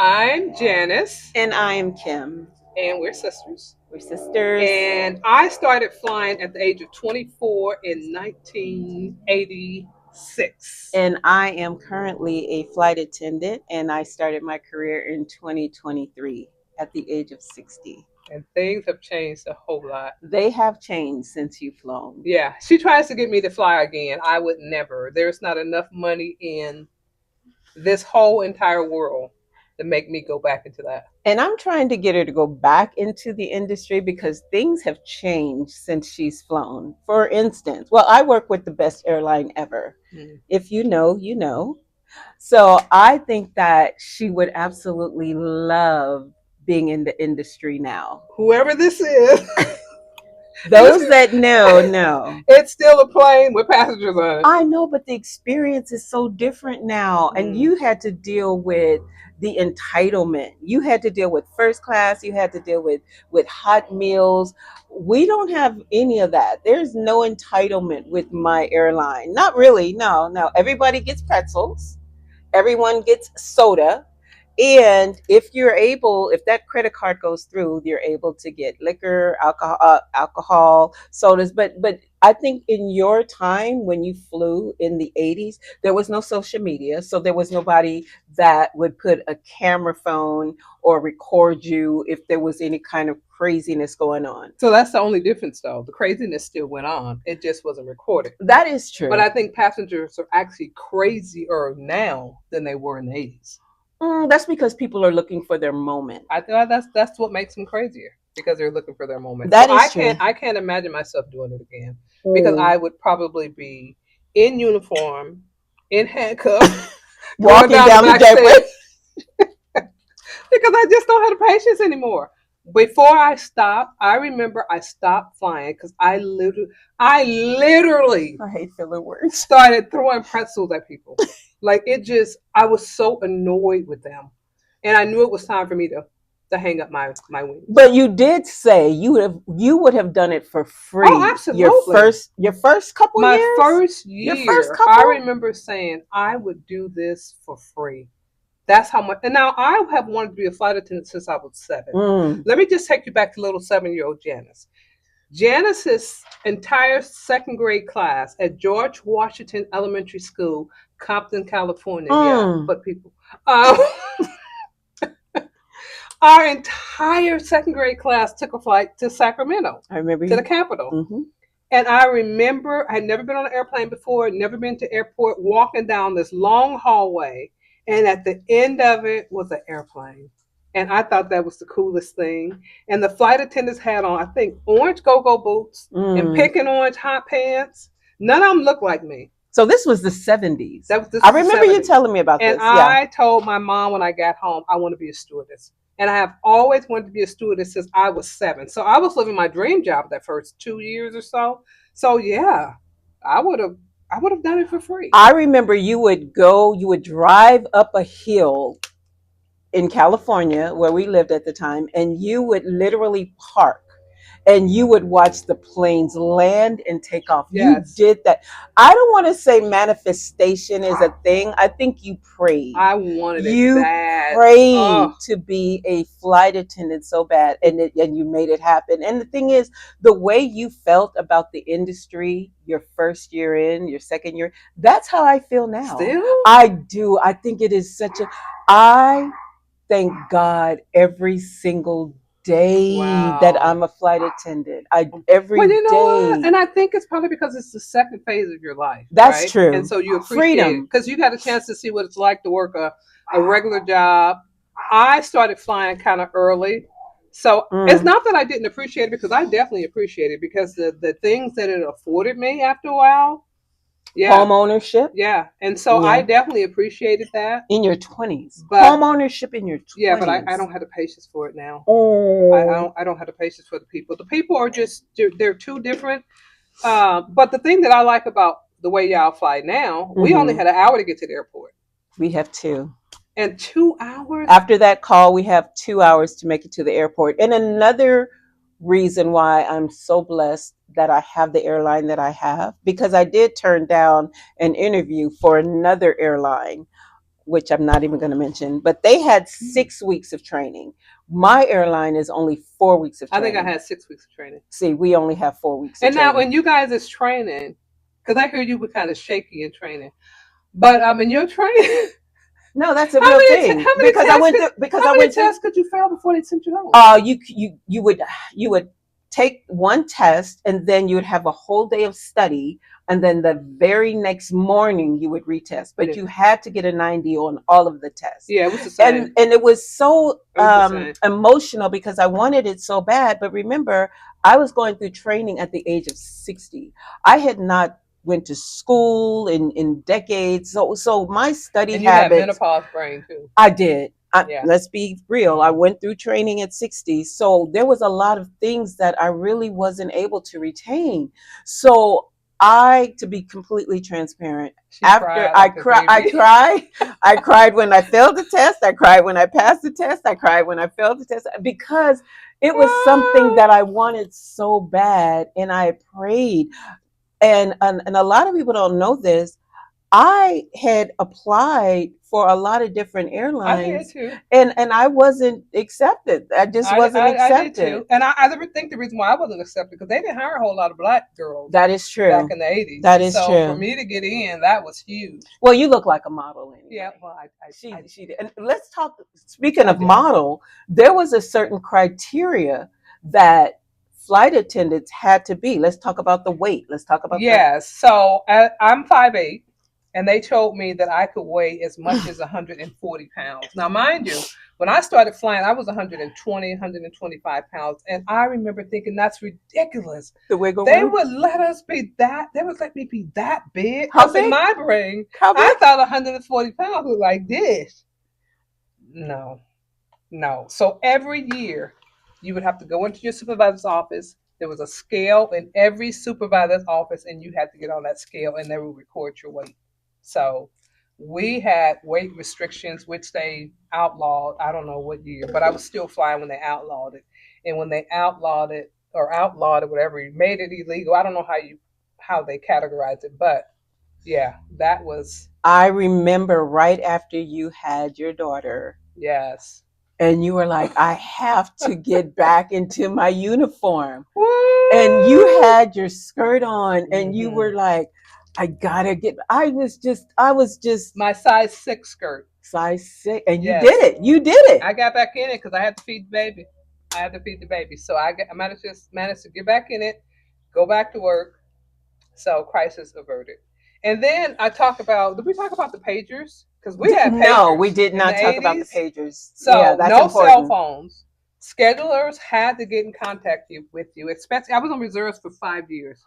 I'm Janice, And I am Kim. and we're sisters. We're sisters. And I started flying at the age of 24 in 1986. And I am currently a flight attendant, and I started my career in 2023 at the age of 60. And things have changed a whole lot. They have changed since you've flown. Yeah, she tries to get me to fly again. I would never. There's not enough money in this whole entire world to make me go back into that. And I'm trying to get her to go back into the industry because things have changed since she's flown. For instance, well, I work with the best airline ever. If you know, you know. So I think that she would absolutely love being in the industry now. Whoever this is, Those that know. It's still a plane with passengers on it. I know, but the experience is so different now. And you had to deal with the entitlement. You had to deal with first class. You had to deal with hot meals. We don't have any of that. There's no entitlement with my airline. Not really. No, no. Everybody gets pretzels. Everyone gets soda. And if that credit card goes through, you're able to get liquor, alcohol, sodas. But I think in your time when you flew in the 80s, there was no social media, so there was nobody that would put a camera phone or record you if there was any kind of craziness going on. So that's the only difference, though. The craziness still went on. It just wasn't recorded. That is true. But I think passengers are actually crazier now than they were in the 80s. That's because people are looking for their moment. I think that's what makes them crazier, because they're looking for their moment. That is true. I can't imagine myself doing it again, because I would probably be in uniform, in handcuffs, walking down the gateway. Because I just don't have the patience anymore. Before I stopped, I remember I stopped flying because I literally I hate filler words. Started throwing pretzels at people. Like, I was so annoyed with them. And I knew it was time for me to hang up my wings. But you did say you would have done it for free. Oh, absolutely. Your first couple my years? First year. Your first couple? I remember saying I would do this for free. That's how much. And now I have wanted to be a flight attendant since I was 7. Let me just take you back to little 7-year-old Janice. Janice's entire second grade class at George Washington Elementary School, Compton, California. Yeah, but people. Our entire second grade class took a flight to Sacramento. I remember. To the capital. And I remember I had never been on an airplane before, never been to airport, walking down this long hallway. And at the end of it was an airplane. And I thought that was the coolest thing. And the flight attendants had on, I think, orange go-go boots and pink and orange hot pants. None of them looked like me. So this was the 70s. I remember you telling me about this. And I told my mom when I got home, I want to be a stewardess. And I have always wanted to be a stewardess since I was 7. So I was living my dream job that first 2 years or so. So yeah, I would have done it for free. I remember you would drive up a hill in California where we lived at the time, and you would literally park and you would watch the planes land and take off. Yes. You did that. I don't want to say manifestation is a thing. I think you prayed. I wanted it You bad. prayed to be a flight attendant so bad, and you made it happen. And the thing is, the way you felt about the industry your first year in, your second year, that's how I feel now. Still? I do. I think it is I thank God every single day that I'm a flight attendant. Every day. What? And I think it's probably because it's the second phase of your life. That's right? true. And so you appreciate it because you got a chance to see what it's like to work a regular job. I started flying kind of early. So it's not that I didn't appreciate it, because I definitely appreciate it, because the things that it afforded me after a while. Yeah. Home ownership. Yeah. And so I definitely appreciated that. In your 20s. But home ownership in your 20s. Yeah, but I don't have the patience for it now. Oh. I don't have the patience for the people. The people are just, they're too different. But the thing that I like about the way y'all fly now, we only had an hour to get to the airport. We have 2. And 2 hours? After that call, we have 2 hours to make it to the airport. And another reason why I'm so blessed that I have the airline that I have, because I did turn down an interview for another airline which I'm not even going to mention, but they had 6 weeks of training. My airline is only 4 weeks of I training. think I had 6 weeks of training. See, we only have 4 weeks of And now, training. when you guys is training, because I hear you were kind of shaky in training, but in your training, no, that's a real thing. How many because tests I went could, through. Because how I many went tests through. could you fail before they sent you home? You would take one test, and then you would have a whole day of study, and then the very next morning you would retest. But you had to get a 90 on all of the tests. Yeah, it was the same. And it was so emotional because I wanted it so bad. But remember, I was going through training at the age of 60. I had not went to school in decades. So my study and you habits. had menopause brain too. I did. Yeah. Let's be real. I went through training at 60. So there was a lot of things that I really wasn't able to retain. So to be completely transparent, after I cried when I failed the test. I cried when I passed the test. I cried when I failed the test because it was something that I wanted so bad, and I prayed. And a lot of people don't know this. I had applied for a lot of different airlines. I did too. And I wasn't accepted. I just wasn't accepted. I did too. And I think the reason why I wasn't accepted because they didn't hire a whole lot of black girls. That is true. Back in the 80s. That is true. For me to get in, that was huge. Well, you look like a model anyway. Yeah, well, she did. And let's talk, speaking of model, there was a certain criteria that flight attendants had to be. Let's talk about the weight. Let's talk about that. So I'm 5'8", and they told me that I could weigh as much as 140 pounds. Now, mind you, when I started flying, I was 120, 125 pounds, and I remember thinking that's ridiculous. They would let us be that. They would let me be that big. How big? In my brain, I thought 140 pounds was like this. No. So every year, you would have to go into your supervisor's office. There was a scale in every supervisor's office, and you had to get on that scale, and they would record your weight. So we had weight restrictions, which they outlawed. I don't know what year, but I was still flying when they outlawed it. And when they outlawed it, whatever, made it illegal. I don't know how they categorized it, but yeah, that was. I remember right after you had your daughter. Yes. And you were like, I have to get back into my uniform. And you had your skirt on, and you were like, I gotta get. I was just my size 6 skirt. Size 6, and you did it. You did it. I got back in it because I had to feed the baby. So I managed to get back in it, go back to work. So crisis averted. And then I did we talk about the pagers? Because we had pagers. No, we did not talk about the pagers. So yeah, that's no important. Cell phones. Schedulers had to get in contact with you. Especially, I was on reserves for 5 years.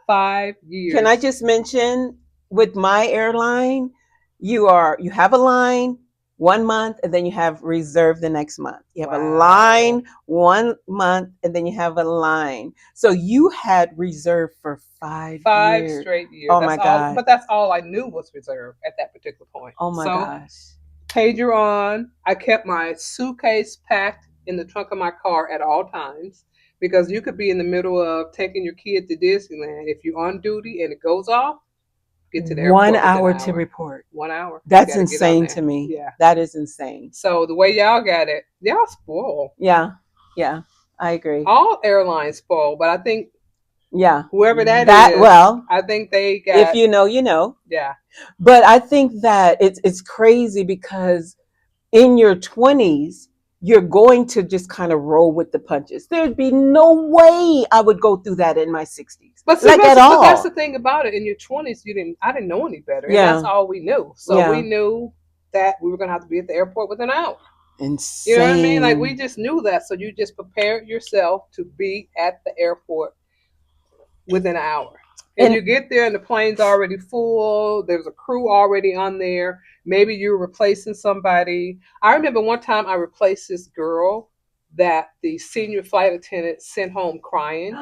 5 years. Can I just mention, with my airline, you have a line 1 month, and then you have reserve the next month. You have a line 1 month, and then you have a line. So you had reserve for 5 years. Straight years. Oh my God. But that's all I knew was reserve at that particular point. Oh my gosh. Pager on. I kept my suitcase packed in the trunk of my car at all times, because you could be in the middle of taking your kid to Disneyland. If you're on duty and it goes off, get to the airport. 1 hour to report. 1 hour. That's insane to me. Yeah. That is insane. So the way y'all got it, y'all spoiled. Yeah. Yeah. I agree. All airlines spoiled, but I think whoever that is, well, I think they got. If you know, you know. Yeah. But I think that it's crazy because in your 20s, you're going to just kind of roll with the punches. There'd be no way I would go through that in my 60s. But that's the thing about it. In your 20s, I didn't know any better. Yeah. And that's all we knew. So we knew that we were going to have to be at the airport within an hour. Insane. You know what I mean? Like, we just knew that. So you just prepared yourself to be at the airport within an hour. And you get there and the plane's already full. There's a crew already on there. Maybe you're replacing somebody. I remember one time I replaced this girl that the senior flight attendant sent home crying.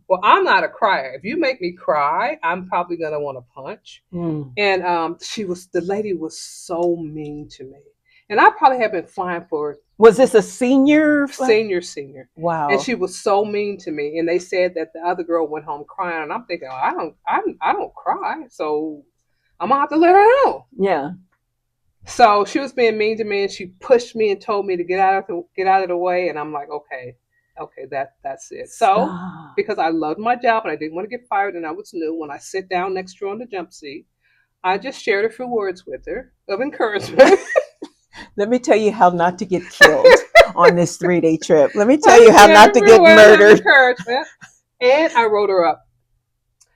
Well, I'm not a crier. If you make me cry, I'm probably going to want to punch. And the lady was so mean to me. And I probably have been flying for. Was this a senior? Senior. Wow. And she was so mean to me. And they said that the other girl went home crying. And I'm thinking, I don't cry. So I'm gonna have to let her know. Yeah. So she was being mean to me, and she pushed me and told me to get out of the way. And I'm like, okay, okay, that's it. So Stop. because I loved my job and I didn't want to get fired, and I was new, when I sit down next to her on the jump seat, I just shared a few words with her of encouragement. Let me tell you how not to get killed on this 3-day trip. Let me tell I you just how shared not a to few get words of murdered. encouragement, and I wrote her up.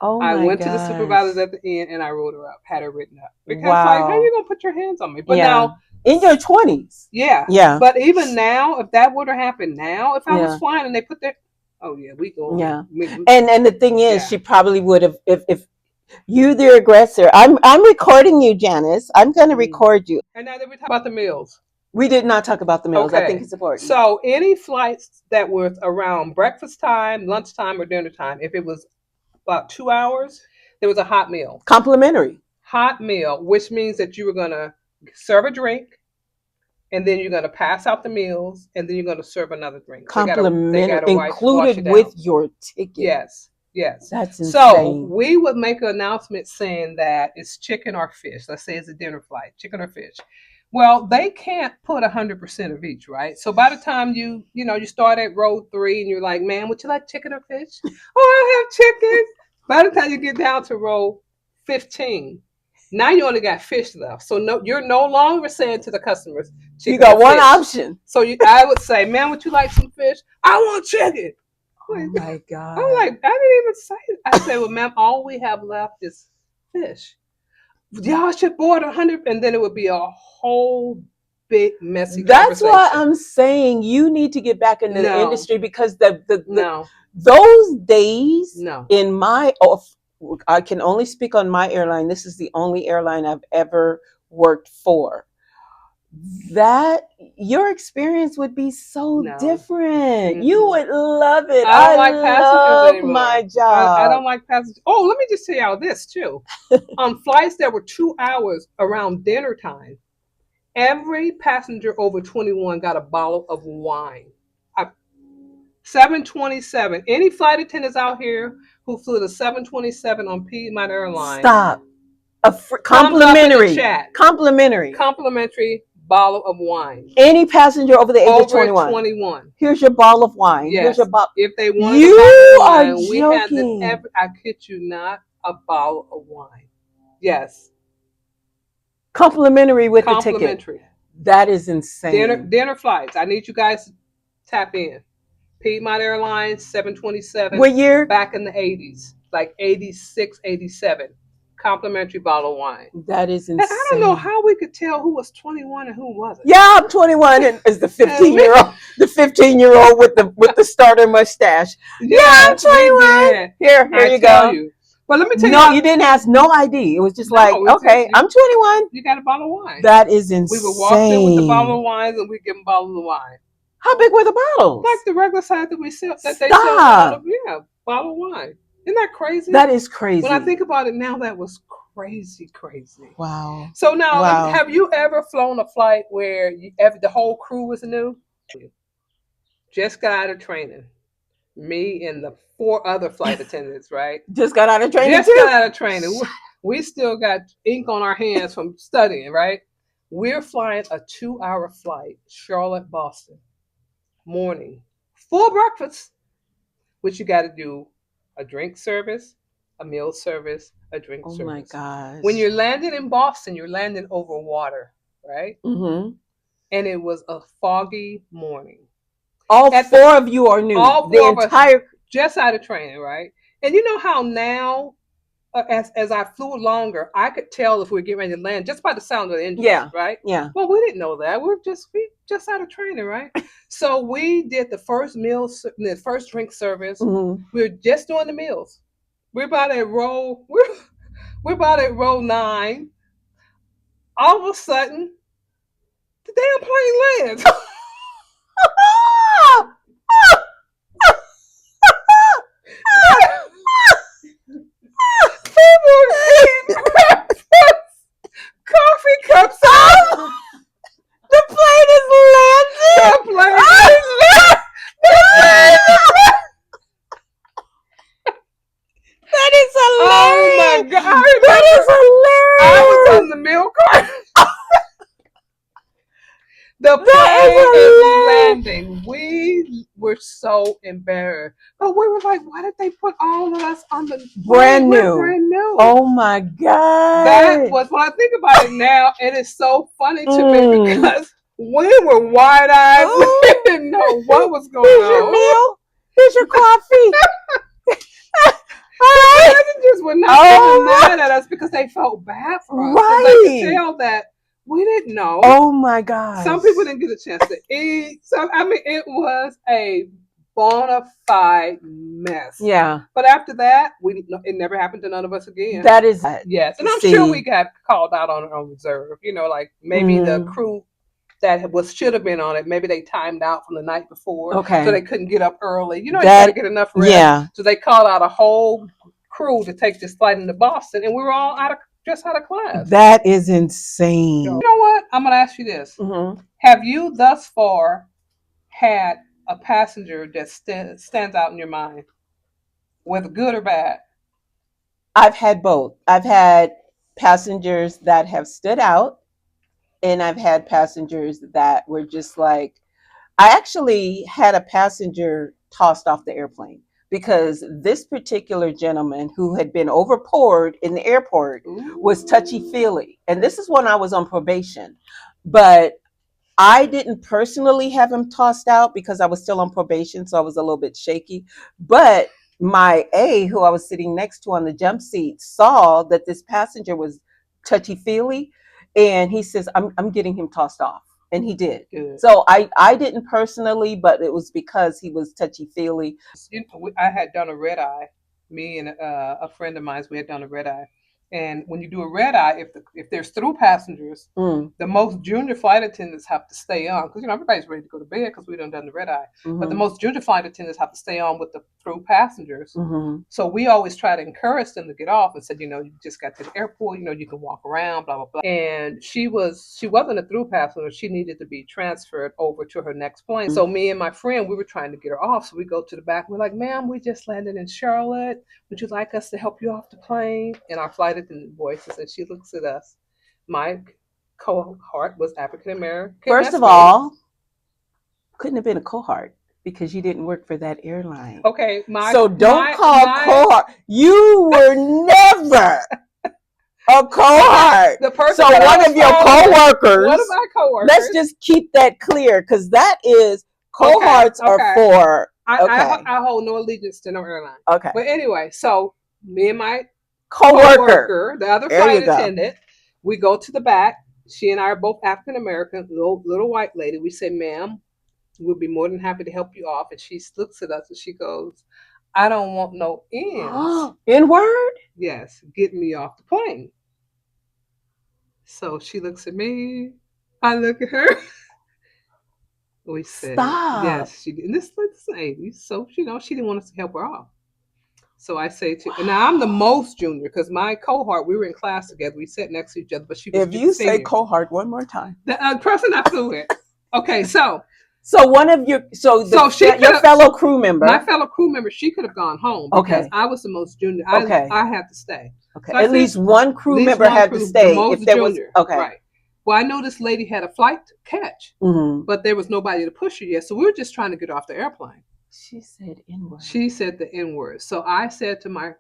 Oh I my went to the gosh. supervisors at the end and I wrote her up, had her written up. Because like, how Wow. you gonna put your hands on me? But Yeah. now, In your 20s. yeah. Yeah. But even now, if that would have happened now, if I was Yeah. flying and they put their, oh yeah, we go. Yeah. We, And the thing is, yeah. she probably would have if you the aggressor. I'm recording you, Janice. I'm gonna record you. And now that we talk about the meals. We did not talk about the meals. I think Okay. it's important. So any flights that were around breakfast time, lunchtime, or dinner time, if it was about 2 hours, there was a hot meal. Complimentary. Hot meal, which means that you were gonna serve a drink, and then you're gonna pass out the meals, and then you're gonna serve another drink. They Complimentary gotta wash included it with down. your ticket. Yes, yes. That's So insane. we would make an announcement saying that it's chicken or fish. Let's say it's a dinner flight, chicken or fish. Well, they can't put 100% of each, right? So by the time you start at row 3 and you're like, man, would you like chicken or fish? Oh, I'll have chicken. By the time you get down to row 15, now you only got fish left. So no, you're no longer saying to the customers, chicken You got or one fish. option. So I would say, man, would you like some fish? I want chicken. Oh my God. I'm like, I didn't even say it. I said, well, ma'am, all we have left is fish. Y'all should board 100, and then it would be a whole big messy That's conversation. why I'm saying you need to get back into the No. industry because the No, those days no. in I can only speak on my airline. This is the only airline I've ever worked for. That your experience would be so No. different. You would love it. I don't like passengers love anymore. my I job. don't like passengers. Oh, let me just tell y'all this too. On flights that were 2 hours around dinner time, every passenger over 21 got a bottle of wine. 727. Any flight attendants out here who flew the 727 on Piedmont Airlines? Stop. Complimentary. Complimentary Bottle of wine. Any passenger over the age of Over 21. Here's your bottle of wine. Yes. Here's your bottle. If they wanted You a bottle of are wine, we joking. had I kid you not, a bottle of wine. Yes. Complimentary with the ticket. That is insane. Dinner flights. I need you guys to tap in. Piedmont Airlines 727. What year? Back in the 80s, like 86, 87. Complimentary bottle of wine. That is insane. And I don't know how we could tell who was 21 and who wasn't. Yeah, I'm 21 and is the 15-year-old. The 15-year-old with the starter mustache. Yes, yeah, I'm 21. Here you go. But let me tell you. No, you didn't ask no ID. It was just okay, I'm 21. You got a bottle of wine. That is insane. We would walk in with the bottle of wine and we'd give them bottles of wine. How big were the bottles? Like the regular size that they sell. Yeah, bottle of wine. Isn't that crazy? That is crazy. When I think about it now, that was crazy. Wow. So now, have you ever flown a flight where the whole crew was new? Just got out of training. Me and the 4 other flight attendants, right? Just got out of training. Got out of training. We still got ink on our hands from studying, right? We're flying a 2-hour flight, Charlotte, Boston, morning, full breakfast, which you got to do a drink service, a meal service, a drink service. Oh my gosh. When you're landing in Boston, you're landing over water, right? Mm-hmm. And it was a foggy morning. All 4 of you are new. All 4 of us just out of training, right? And you know how now, as I flew longer, I could tell if we were getting ready to land just by the sound of the engine, right? Yeah. Well, we didn't know that. We just out of training, right? So we did the first the first drink service. Mm-hmm. We were just doing the meals. We're about at row 9. All of a sudden, the damn plane lands. Coffee cups out. The plane is landing. The plane is landing. That is hilarious. Oh my God. That is hilarious. I was on the meal cart. The plane is landing. We were so embarrassed. But we were like, why did they put all of us on the brand new? Brand new. Oh my God. That was, when I think about it now, it is so funny to me because we were wide eyed. We didn't know what was going on. Here's your meal. Here's your coffee. The passengers were not even mad at us because they felt bad for us. Because they could tell that we didn't know. Oh my God. Some people didn't get a chance to eat. So I mean, it was a bona fide mess. Yeah. But after that, it never happened to none of us again. That is yes, and I'm sure we got called out on reserve. You know, like maybe the crew that should have been on it, maybe they timed out from the night before, so they couldn't get up early. You know, you got to get enough rest. Yeah. So they called out a whole crew to take this flight into Boston, and we were all just out of class. That is insane. You know what? I'm going to ask you this: have you thus far had a passenger that stands out in your mind, whether good or bad? I've had both. I've had passengers that have stood out, and I've had passengers that were just like, I actually had a passenger tossed off the airplane because this particular gentleman who had been overpoured in the airport was touchy-feely. And this is when I was on probation. But I didn't personally have him tossed out because I was still on probation, so I was a little bit shaky. But my A, who I was sitting next to on the jump seat, saw that this passenger was touchy-feely, and he says, I'm getting him tossed off. And he did. Good. So I didn't personally, but it was because he was touchy-feely. You know, I had done a red eye. Me and a friend of mine, we had done a red eye. And when you do a red eye, if there's through passengers, the most junior flight attendants have to stay on because everybody's ready to go to bed because we done the red eye. But the most junior flight attendants have to stay on with the through passengers. So we always try to encourage them to get off and said, you just got to the airport, you can walk around, blah blah blah. And she wasn't a through passenger. She needed to be transferred over to her next plane. So me and my friend, we were trying to get her off. So we go to the back. We're like, ma'am, we just landed in Charlotte. Would you like us to help you off the plane? And our flight attendant voices, and she looks at us. My cohort was African American. First of all, couldn't have been a cohort because you didn't work for that airline. Okay, so don't call cohort. You were never a cohort. So one of your coworkers. One of my coworkers. Let's just keep that clear because that is cohorts are for. I hold no allegiance to no airline. Okay. But anyway, so me and my coworker, the other flight attendant, we go to the back. She and I are both African American, little white lady. We say, ma'am, we'll be more than happy to help you off. And she looks at us and she goes, I don't want no ends. N-word? Yes, get me off the plane. So she looks at me. I look at her. We said, stop. Yes, she did. And this is the 80s. So, she didn't want us to help her off. So I say and now I'm the most junior because my cohort, we were in class together. We sat next to each other, but she was If you senior. say cohort one more time. The person I flew with. Okay, so one of your, your fellow crew member. My fellow crew member, she could have gone home because I was the most junior. I had to stay. Okay, so at least one crew member had to stay if there was. Okay. Right. Well, I know this lady had a flight to catch, but there was nobody to push her yet. So we were just trying to get off the airplane. She said N-word. She said the N-word. So I said to my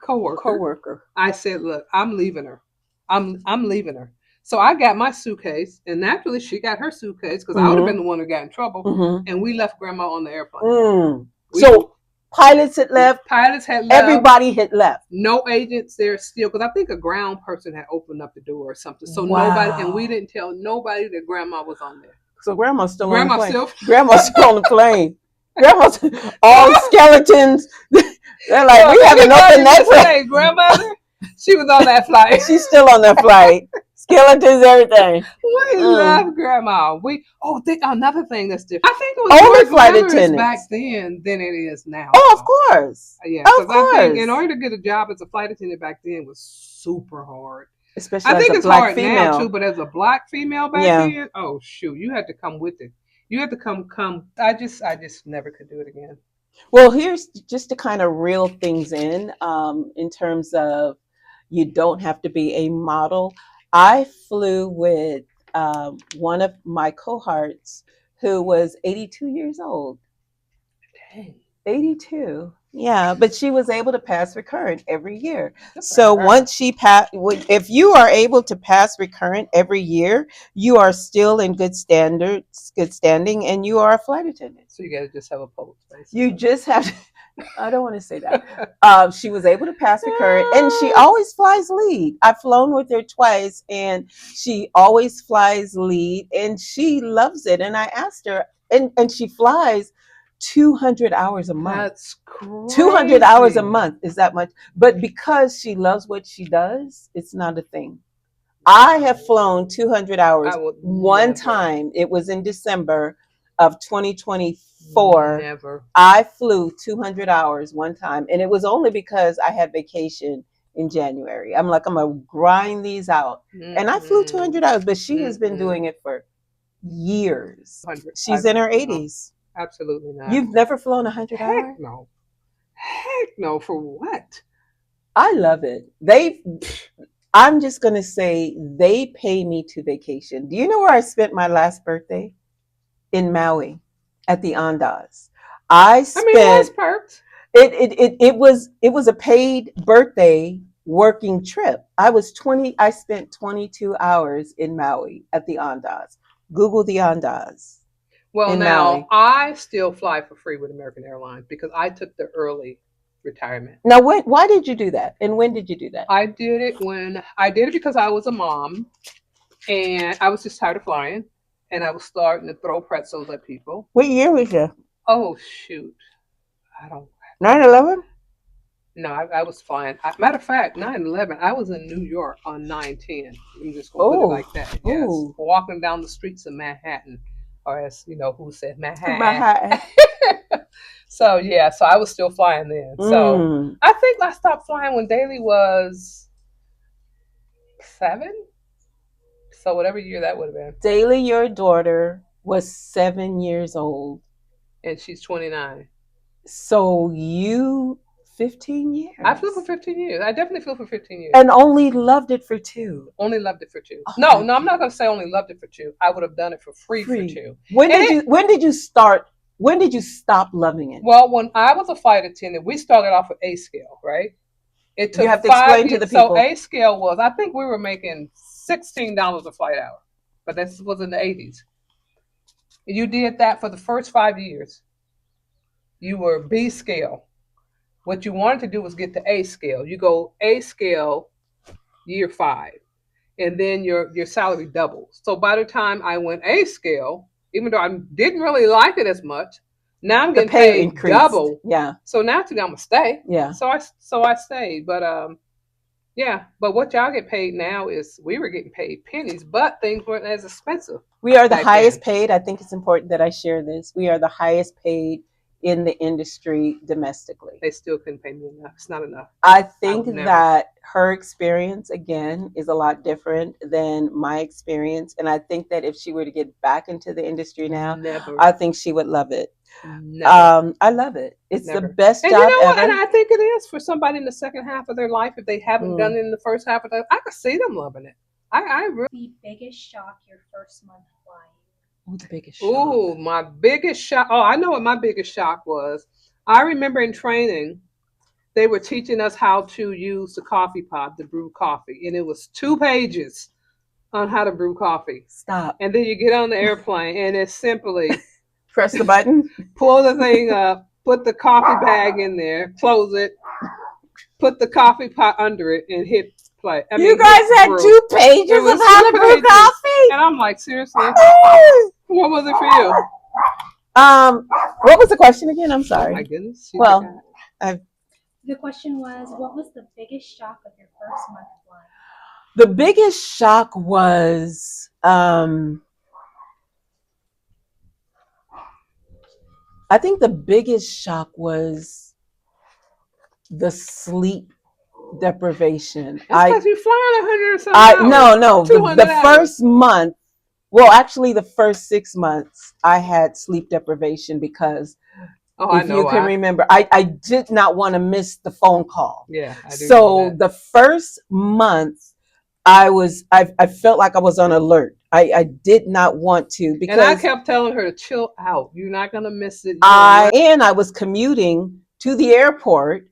coworker, I said, look, I'm leaving her. I'm leaving her. So I got my suitcase, and naturally she got her suitcase because I would have been the one who got in trouble. And we left Grandma on the airplane. So pilots had left. Pilots had left. Everybody had left. No agents there still, because I think a ground person had opened up the door or something. So nobody, and we didn't tell nobody that Grandma was on there. So Grandma's still on the plane. Grandma's still on the plane. Grandma's all skeletons. They're like, we haven't opened that plane. Grandmother, she was on that flight. She's still on that flight. Skeletons, everything. We love Grandma. Another thing that's different. I think it was older flight attendants back then than it is now. Oh, of course. Yeah, because I think in order to get a job as a flight attendant back then was super hard. Especially as a black female. Now too, but as a black female back then, oh shoot, you had to come with it. You had to come. I just never could do it again. Well, here's just to kind of reel things in terms of you don't have to be a model. I flew with one of my cohorts who was 82 years old. Dang. 82. Yeah, but she was able to pass recurrent every year. So once she passed, if you are able to pass recurrent every year, you are still in good standing, and you are a flight attendant. So you got to just have a post. Basically. You just have to. I don't want to say that. She was able to pass recurrent, and she always flies lead. I've flown with her twice, and she always flies lead, and she loves it. And I asked her, and she flies 200 hours a month. That's crazy. 200 hours a month is that much. But because she loves what she does, it's not a thing. I have flown 200 hours one time. It was in December of 2024. Never. I flew 200 hours one time, and it was only because I had vacation in January. I'm like, I'm going to grind these out. And I flew 200 hours, but she has been doing it for years. She's in her 80s. Absolutely not. You've never flown 100 hours? Heck no. Heck no. For what? I love it. I'm just going to say they pay me to vacation. Do you know where I spent my last birthday? In Maui at the Andaz. That's perks. It was a paid birthday working trip. I spent 22 hours in Maui at the Andaz. Google the Andaz. Well, now Maui. I still fly for free with American Airlines because I took the early retirement. Now, why did you do that? And when did you do that? I did it because I was a mom and I was just tired of flying and I was starting to throw pretzels at people. What year was you? Oh, shoot. I don't. 9/11? No, I was flying. Matter of fact, 9/11, I was in New York on 9/10. I'm just going to put it like that. Yes. Ooh. Walking down the streets of Manhattan. Or as you know, who said Manhattan? So yeah, so I was still flying then. So I think I stopped flying when Daly was 7. So whatever year that would have been. Daly, your daughter, was 7 years old, and she's 29. So you 15 years. I flew for 15 years. I definitely flew for 15 years. And only loved it for 2. Only loved it for 2. Oh, no, I'm not going to say only loved it for 2. I would have done it for free. For 2. When did you start? When did you stop loving it? Well, when I was a flight attendant, we started off with A scale, right? It took you have to explain to the people. So A scale was, I think we were making $16 a flight hour, but this was in the 80s. You did that for the first 5 years. You were B scale. What you wanted to do was get to A scale. You go A scale year 5, and then your salary doubles. So by the time I went A scale, even though I didn't really like it as much, now I'm getting paid increased. Double. Yeah. So naturally I'm gonna stay. Yeah. So I stayed, but yeah. But what y'all get paid now is we were getting paid pennies, but things weren't as expensive. We are the highest paid. I think it's important that I share this. We are the highest paid in the industry domestically. They still couldn't pay me enough. It's not enough. I think that her experience, again, is a lot different than my experience. And I think that if she were to get back into the industry now, I think she would love it. I love it. It's the best job ever. And I think it is for somebody in the second half of their life. If they haven't done it in the first half of their life, I could see them loving it. I really. The biggest shock your first month flying. The biggest shock. Ooh, my biggest shock. Oh, I know what my biggest shock was. I remember in training, they were teaching us how to use the coffee pot to brew coffee. And it was 2 pages on how to brew coffee. Stop. And then you get on the airplane and it's simply press the button, pull the thing up, put the coffee bag in there, close it, put the coffee pot under it, and hit play. You guys had 2 pages of how to brew coffee? And I'm like, seriously? What was it for you? What was the question again? I'm sorry. Oh my goodness. Well, the question was, what was the biggest shock of your first month flying? The biggest shock was I think the biggest shock was the sleep deprivation. Because you're flying 100 or something hours. No. The first month, well, actually the first 6 months, I had sleep deprivation because if you can remember, I did not want to miss the phone call. Yeah. I do so the first month, I felt like I was on alert. I did not want to, because and I kept telling her to chill out. You're not gonna miss it. I was commuting to the airport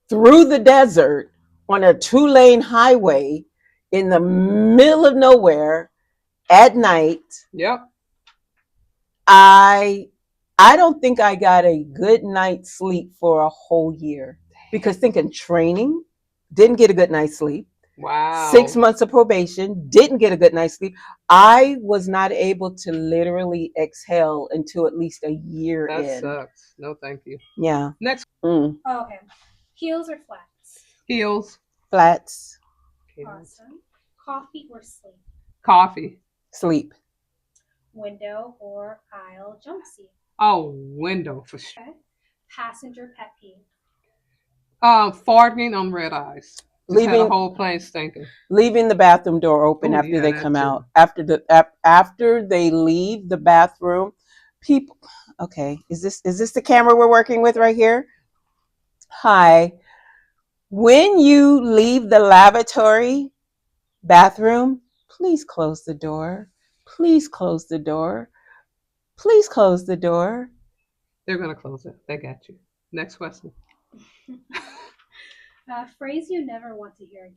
through the desert on a 2-lane highway in the middle of nowhere at night. Yep. I don't think I got a good night's sleep for a whole year, because thinking training, didn't get a good night's sleep. Wow. 6 months of probation, didn't get a good night's sleep. I was not able to literally exhale until at least a year in. That sucks. No, thank you. Yeah. Next. Oh, okay. Heels or flats? Heels. Flats. Awesome. Coffee or sleep? Coffee. Sleep. Window or aisle jump seat? Oh, window for sure. Okay. Passenger pet peeve? Farting on red eyes. Just had a whole plane stinking. Leaving the bathroom door open after they come out. After they leave the bathroom, people. Okay, is this the camera we're working with right here? Hi. When you leave the lavatory bathroom, please close the door. Please close the door. Please close the door. They're gonna close it. They got you. Next question. Phrase you never want to hear again.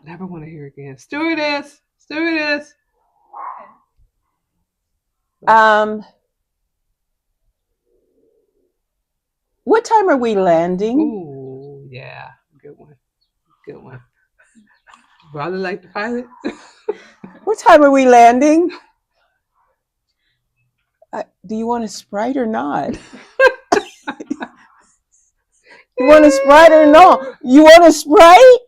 Never want to hear again. Stewardess. Stewardess. What time are we landing? Ooh, yeah. Good one. Good one. Rather like the pilot. What time are we landing? Do you want a Sprite or not? You want a Sprite or no? You want a Sprite?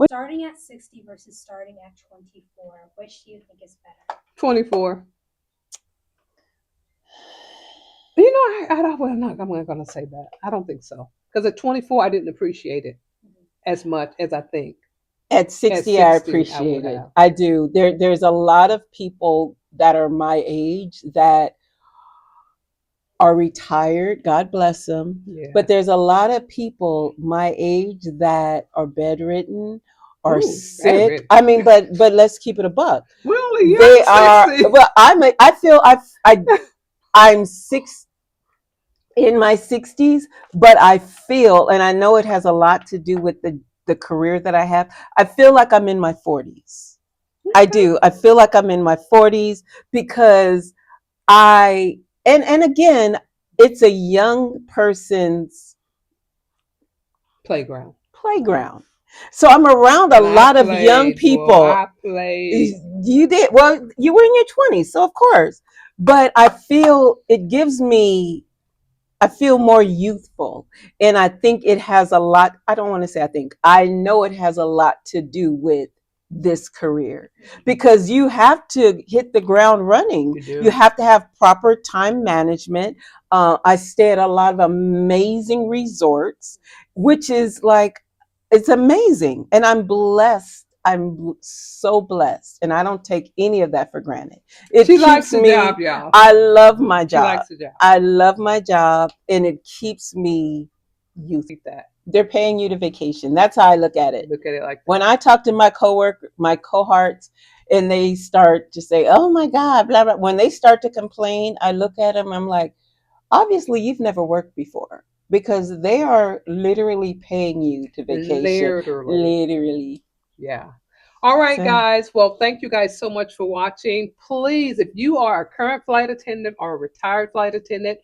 Starting at 60 versus starting at 24, which do you think is better? 24. You know, I'm not going to say that. I don't think so. Because at 24, I didn't appreciate it as much as I think. At 60, I appreciate it. I do. There's a lot of people that are my age that are retired. God bless them. Yeah. But there's a lot of people my age that are bedridden or sick. Bedridden. I mean, but let's keep it a buck. We're only young. They are. Well, I'm in my 60s, but I feel, and I know it has a lot to do with the career that I have, I feel like I'm in my 40s. Okay. I do. I feel like I'm in my 40s because and again, it's a young person's playground. So I'm around a lot of young people. Well, I played. You did. Well, you were in your 20s, so of course. But I feel more youthful. And I think it has a lot, I don't want to say I know it has a lot to do with this career, because you have to hit the ground running. You have to have proper time management. I stay at a lot of amazing resorts, which is it's amazing. And I'm blessed. I'm so blessed, and I don't take any of that for granted. She likes the job, y'all. I love my job. She likes the job. I love my job, and it keeps me youthful. They're paying you to vacation. That's how I look at it. Look at it like that. When I talk to my cohorts, and they start to say, "Oh my God," blah blah. When they start to complain, I look at them. I'm like, obviously, you've never worked before, because they are literally paying you to vacation. Literally. Yeah. All right, guys. Well, thank you guys so much for watching. Please, if you are a current flight attendant or a retired flight attendant,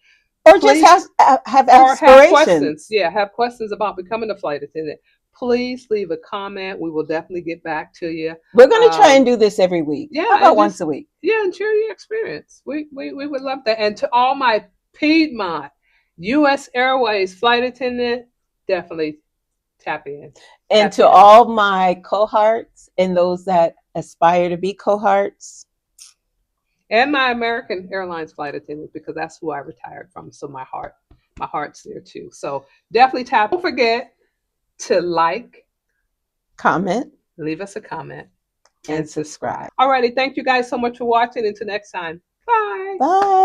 or just have aspirations, have questions about becoming a flight attendant, please leave a comment. We will definitely get back to you. We're going to try and do this every week. Yeah, about once a week. Yeah, and share your experience. We would love that. And to all my Piedmont, U.S. Airways flight attendant, definitely tap in. And to all my cohorts and those that aspire to be cohorts. And my American Airlines flight attendants, because that's who I retired from. So my heart's there too. So definitely tap. Don't forget to like, comment, leave us a comment, and subscribe. Alrighty, thank you guys so much for watching. Until next time. Bye. Bye.